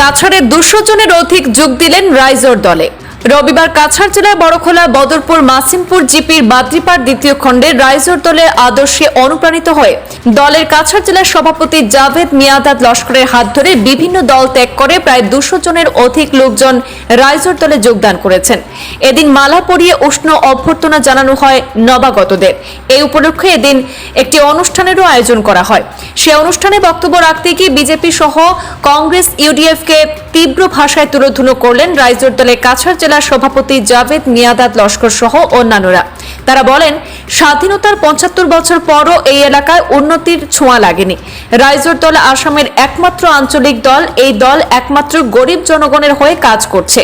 কাছাড়ের 200 জনের অধিক যোগ দিলেন রাইজোর দলে। রবিবার কাছাড় জেলার বড়খোলা, বদরপুর, মাসিমপুর জিপির বাদ্রিপাড় দ্বিতীয় খণ্ডে রাইজোর দলের আদর্শে অনুপ্রাণিত হয়ে দলের কাছাড় জেলার সভাপতি জাভেদ মিয়াদাদ লস্করের হাত ধরে বিভিন্ন দল ত্যাগ করে প্রায় 200 জনের অধিক লোকজন রাইজোর দলে যোগদান করেছেন। এদিন মালা পরিয়ে উষ্ণ অভ্যর্থনা জানানো হয় নবাগতদের। এই উপলক্ষে এদিন একটি অনুষ্ঠানেরও আয়োজন করা হয়। সে অনুষ্ঠানে বক্তব্য রাখতে গিয়ে বিজেপি সহ কংগ্রেস, ইউডিএফকে তীব্র ভাষায় তুলোধুনো করলেন রাইজোর দলের কাছাড় জেলার সভাপতি জাভেদ মিয়াদাদ লস্কর সহ অন্যান্যরা। তারা বলেন, স্বাধীনতার 75 বছর পরও এই এলাকায় উন্নতির ছোঁয়া লাগেনি। রাইজোর দল আসামের একমাত্র আঞ্চলিক দল। এই দল একমাত্র গরিব জনগণের হয়ে কাজ করছে।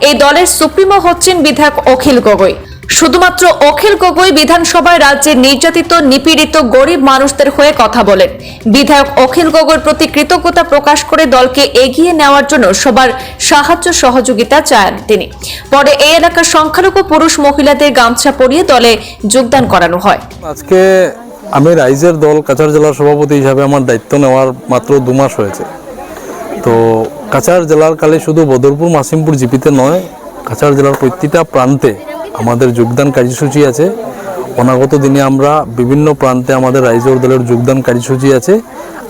এই দলের সুপ্রিমো হচ্ছেন বিধায়ক অখিল গগৈ। শুধুমাত্র অখিল গগৈ বিধানসভায় রাজ্যের নির্যাতিত, নিপীড়িত গরিব মানুষদের হয়ে কথা বলেন। বিধায়ক অখিল গগৈর প্রতি কৃতজ্ঞতা প্রকাশ করে দলকে এগিয়ে নেওয়ার জন্য সবার সাহায্য সহযোগিতা চান তিনি। পরে এই এলাকার সংখ্যালঘু পুরুষ মহিলাদের গামছা পরিয়ে দলে যোগদান করানো হয়। আজকে আমি রাইজের দল কাছাড় জেলার সভাপতি হিসাবে আমার দায়িত্ব নেওয়ার মাত্র 2 মাস হয়েছে। তো কাছাড় জেলার কালে শুধু বদরপুর, মাসিমপুর জিপিতে নয়, কাছাড় জেলার প্রতিটা প্রান্তে আমাদের যোগদান কার্যসূচি আছে। অনাগত দিনে আমরা বিভিন্ন প্রান্তে আমাদের রাইজোর দলের যোগদান কার্যসূচি আছে।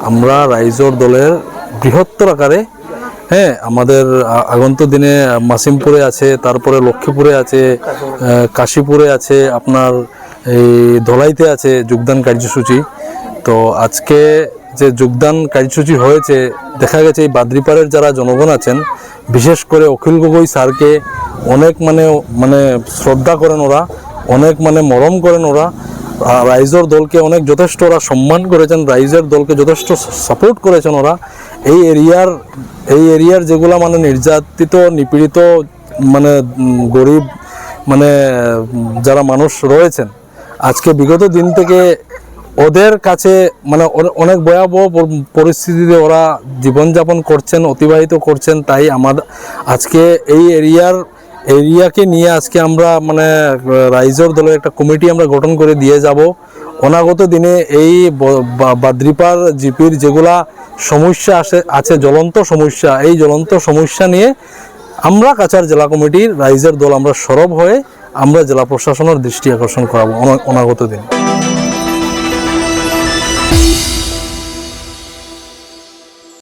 আমরা রাইজোর দলের বৃহত্তর আকারে আমাদের আগন্ত দিনে মাসিমপুরে আছে, তারপরে লক্ষ্মীপুরে আছে, কাশীপুরে আছে, আপনার এই ধলাইতে আছে যোগদান কার্যসূচি। তো আজকে যে যোগদান কার্যসূচি হয়েছে, দেখা গেছে এই বাদ্রিপাড়ের যারা জনগণ আছেন, বিশেষ করে অখিল গগৈ স্যারকে অনেক মানে শ্রদ্ধা করেন ওরা, অনেক মরম করেন ওরা। রাইজোর দলকে অনেক যথেষ্ট ওরা সম্মান করেছেন, রাইজের দলকে যথেষ্ট সাপোর্ট করেছেন ওরা। এই এরিয়ার যেগুলা নির্যাতিত, নিপীড়িত, গরিব যারা মানুষ রয়েছেন, আজকে বিগত দিন থেকে ওদের কাছে অনেক ভয়াবহ পরিস্থিতিতে ওরা জীবনযাপন করছেন, অতিবাহিত করছেন। তাই আজকে এই এরিয়াকে নিয়ে আজকে আমরা রাইজোর দলের একটা কমিটি আমরা গঠন করে দিয়ে যাব। অনাগত দিনে এই বাদ্রিপাড় জিপির যেগুলা সমস্যা আছে, জ্বলন্ত সমস্যা, এই জ্বলন্ত সমস্যা নিয়ে আমরা কাছাড় জেলা কমিটির রাইজের দল আমরা সরব হয়ে আমরা জেলা প্রশাসনের দৃষ্টি আকর্ষণ করাবো অনাগত দিন।